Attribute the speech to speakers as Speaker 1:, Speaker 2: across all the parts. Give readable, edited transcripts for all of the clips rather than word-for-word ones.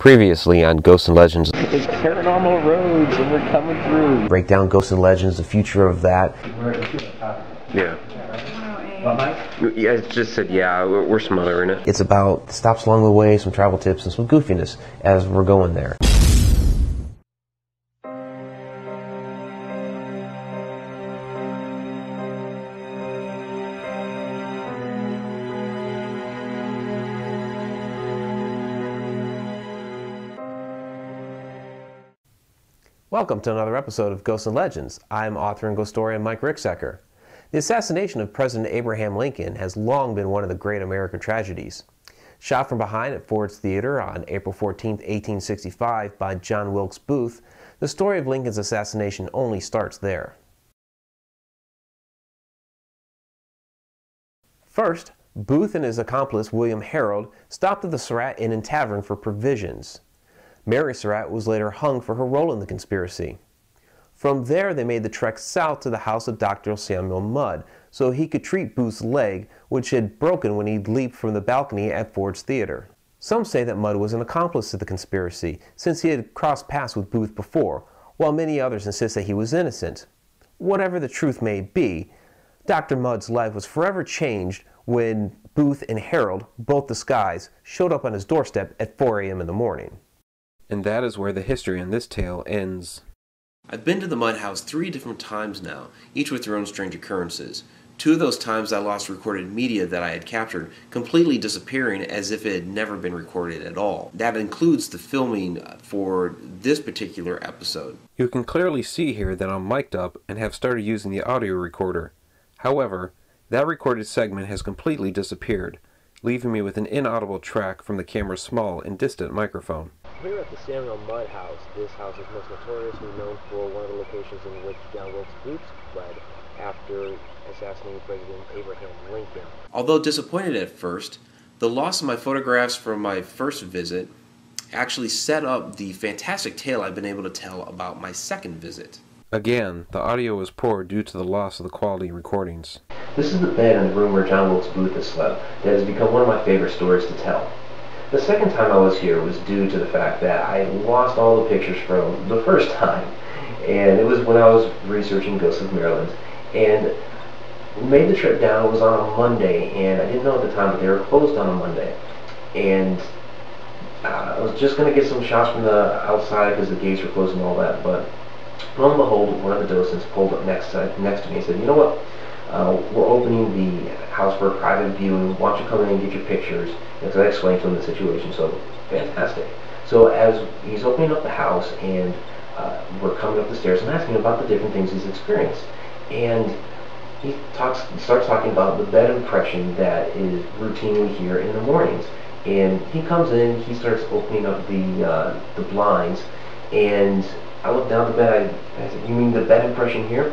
Speaker 1: Previously on Ghosts and Legends.
Speaker 2: It's paranormal roads and we're coming through.
Speaker 1: Break down Ghosts and Legends, the future of that.
Speaker 2: Yeah. Yeah, it just said, yeah, we're smothering it.
Speaker 1: It's about stops along the way, some travel tips, and some goofiness as we're going there. Welcome to another episode of Ghosts and Legends. I'm author and ghostorian Mike Ricksecker. The assassination of President Abraham Lincoln has long been one of the great American tragedies. Shot from behind at Ford's Theater on April 14, 1865 by John Wilkes Booth, the story of Lincoln's assassination only starts there. First, Booth and his accomplice William Harold stopped at the Surratt Inn and Tavern for provisions. Mary Surratt was later hung for her role in the conspiracy. From there, they made the trek south to the house of Dr. Samuel Mudd so he could treat Booth's leg, which had broken when he leaped from the balcony at Ford's Theater. Some say that Mudd was an accomplice to the conspiracy, since he had crossed paths with Booth before, while many others insist that he was innocent. Whatever the truth may be, Dr. Mudd's life was forever changed when Booth and Harold, both disguised, showed up on his doorstep at 4 a.m. in the morning.
Speaker 3: And that is where the history in this tale ends.
Speaker 1: I've been to the Mudd House 3 different times now, each with their own strange occurrences. 2 of those times I lost recorded media that I had captured, completely disappearing as if it had never been recorded at all. That includes the filming for this particular episode.
Speaker 3: You can clearly see here that I'm mic'd up and have started using the audio recorder. However, that recorded segment has completely disappeared, leaving me with an inaudible track from the camera's small and distant microphone.
Speaker 4: Here at the Samuel Mudd House, this house is most notoriously known for one of the locations in which John Wilkes Booth fled after assassinating President Abraham Lincoln.
Speaker 1: Although disappointed at first, the loss of my photographs from my first visit actually set up the fantastic tale I've been able to tell about my second visit.
Speaker 3: Again, the audio is poor due to the loss of the quality recordings.
Speaker 5: This is the bed in the room where John Wilkes Booth has slept that has become one of my favorite stories to tell. The second time I was here was due to the fact that I lost all the pictures from the first time, and it was when I was researching Ghosts of Maryland, and we made the trip down. It was on a Monday, and I didn't know at the time, but they were closed on a Monday, and I was just going to get some shots from the outside because the gates were closed and all that, but lo and behold, one of the docents pulled up next to me and said, "You know what? We're opening the house for a private viewing. Why don't you come in and get your pictures?" And so I explained to him the situation. So fantastic. So as he's opening up the house and we're coming up the stairs, I'm asking him about the different things he's experienced, and he starts talking about the bed impression that is routinely here in the mornings. And he comes in, he starts opening up the blinds, and I looked down the bed. I said, "You mean the bed impression here?"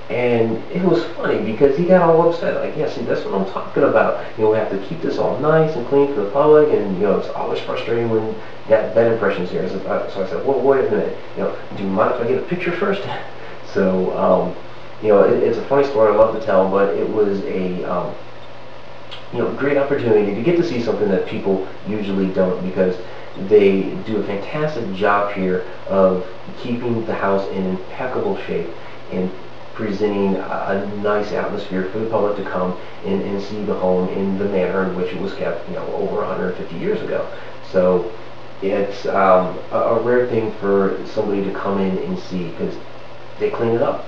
Speaker 5: And it was funny because he got all upset. Like, yeah, see, that's what I'm talking about. You know, we have to keep this all nice and clean for the public, and you know, it's always frustrating when that bed impression's here. So I said, well, wait a minute. You know, do you mind if I get a picture first? So, you know, it's a funny story. I love to tell, but it was a you know, great opportunity to get to see something that people usually don't, because they do a fantastic job here of keeping the house in impeccable shape and presenting a nice atmosphere for the public to come and see the home in the manner in which it was kept, you know, over 150 years ago. So it's a rare thing for somebody to come in and see, because they clean it up.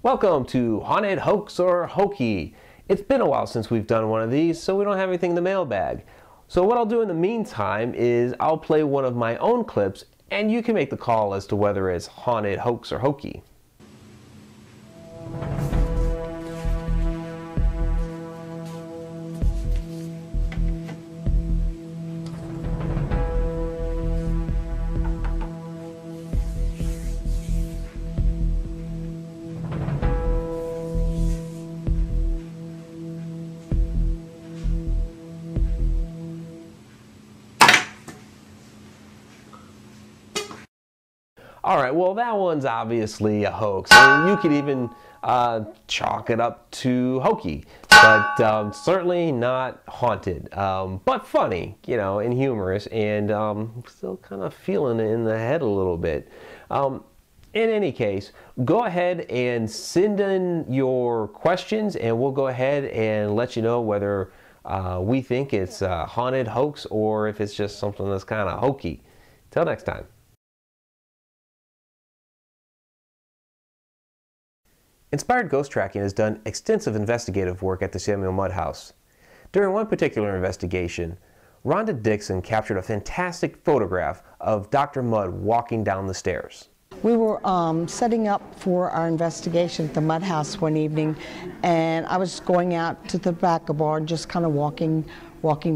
Speaker 1: Welcome to Haunted Hoax or Hokey. It's been a while since we've done one of these, so we don't have anything in the mailbag. So what I'll do in the meantime is I'll play one of my own clips, and you can make the call as to whether it's Haunted Hoax or Hokey. All right, well, that one's obviously a hoax. I mean, you could even chalk it up to hokey, but certainly not haunted. But funny, you know, and humorous, and still kind of feeling it in the head a little bit. In any case, go ahead and send in your questions, and we'll go ahead and let you know whether we think it's a haunted hoax or if it's just something that's kind of hokey. Till next time. Inspired Ghost Tracking has done extensive investigative work at the Samuel Mudd House. During one particular investigation, Rhonda Dixon captured a fantastic photograph of Dr. Mudd walking down the stairs.
Speaker 6: We were setting up for our investigation at the Mudd House one evening, and I was going out to the back of the bar, just kind of walking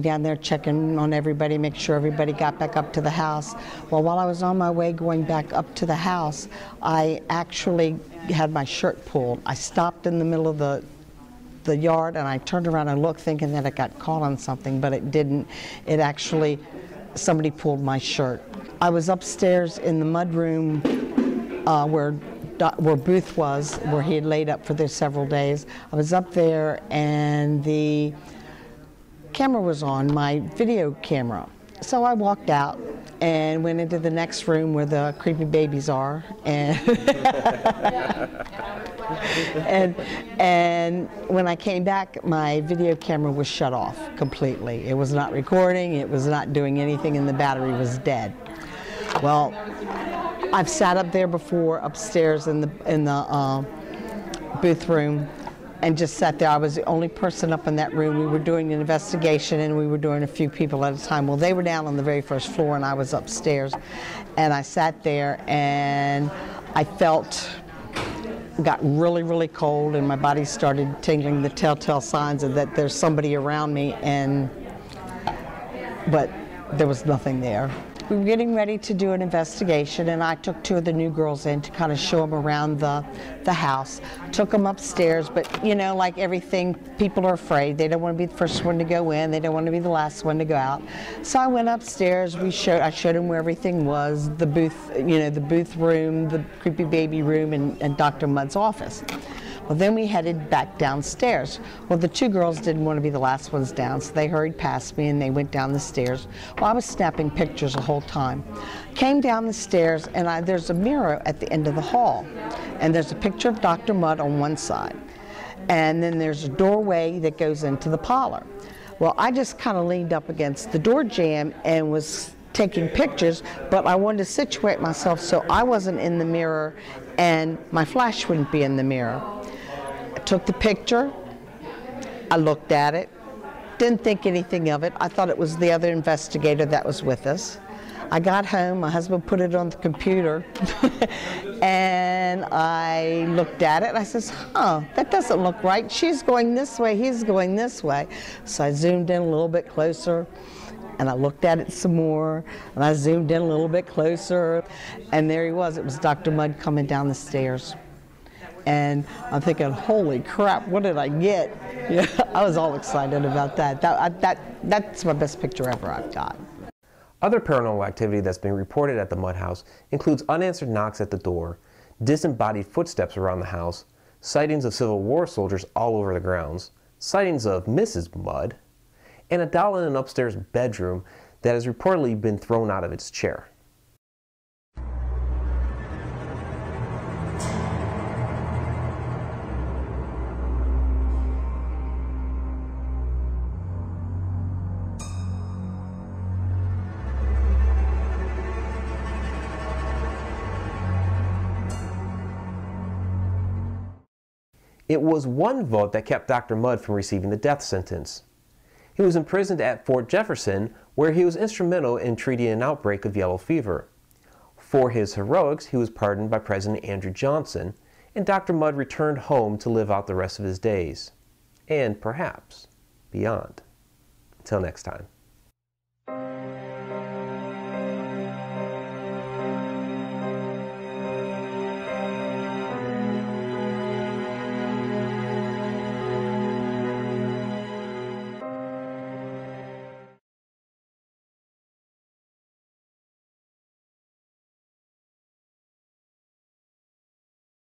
Speaker 6: down there, checking on everybody, make sure everybody got back up to the house. Well, while I was on my way going back up to the house, I actually had my shirt pulled. I stopped in the middle of the yard, and I turned around and looked, thinking that I got caught on something, but it didn't. It actually, somebody pulled my shirt. I was upstairs in the mud room where Booth was, where he had laid up for there several days. I was up there, and the camera was on, my video camera. So I walked out and went into the next room where the creepy babies are, and and when I came back, my video camera was shut off completely. It was not recording, it was not doing anything, and the battery was dead. Well, I've sat up there before, upstairs in the booth room, and just sat there. I was the only person up in that room. We were doing an investigation, and we were doing a few people at a time. Well, they were down on the very first floor, and I was upstairs. And I sat there, and I got really, really cold, and my body started tingling, the telltale signs of that there's somebody around me, but there was nothing there. We were getting ready to do an investigation, and I took two of the new girls in to kind of show them around the house. Took them upstairs, but you know, like everything, people are afraid. They don't want to be the first one to go in. They don't want to be the last one to go out. So I went upstairs. I showed them where everything was, the booth, you know, the booth room, the creepy baby room, and Dr. Mudd's office. Well, then we headed back downstairs. Well, the two girls didn't want to be the last ones down, so they hurried past me and they went down the stairs. Well, I was snapping pictures the whole time. Came down the stairs, and there's a mirror at the end of the hall. And there's a picture of Dr. Mudd on one side. And then there's a doorway that goes into the parlor. Well, I just kind of leaned up against the door jamb and was taking pictures, but I wanted to situate myself so I wasn't in the mirror and my flash wouldn't be in the mirror. I took the picture, I looked at it, didn't think anything of it. I thought it was the other investigator that was with us. I got home, my husband put it on the computer, and I looked at it, and I says, that doesn't look right. She's going this way, he's going this way. So I zoomed in a little bit closer, and I looked at it some more, and I zoomed in a little bit closer, and there he was. It was Dr. Mudd coming down the stairs. And I'm thinking, holy crap, what did I get? Yeah, I was all excited about that. That's my best picture ever I've got.
Speaker 1: Other paranormal activity that's been reported at the Mudd House includes unanswered knocks at the door, disembodied footsteps around the house, sightings of Civil War soldiers all over the grounds, sightings of Mrs. Mudd, and a doll in an upstairs bedroom that has reportedly been thrown out of its chair. It was one vote that kept Dr. Mudd from receiving the death sentence. He was imprisoned at Fort Jefferson, where he was instrumental in treating an outbreak of yellow fever. For his heroics, he was pardoned by President Andrew Johnson, and Dr. Mudd returned home to live out the rest of his days, and perhaps beyond. Until next time.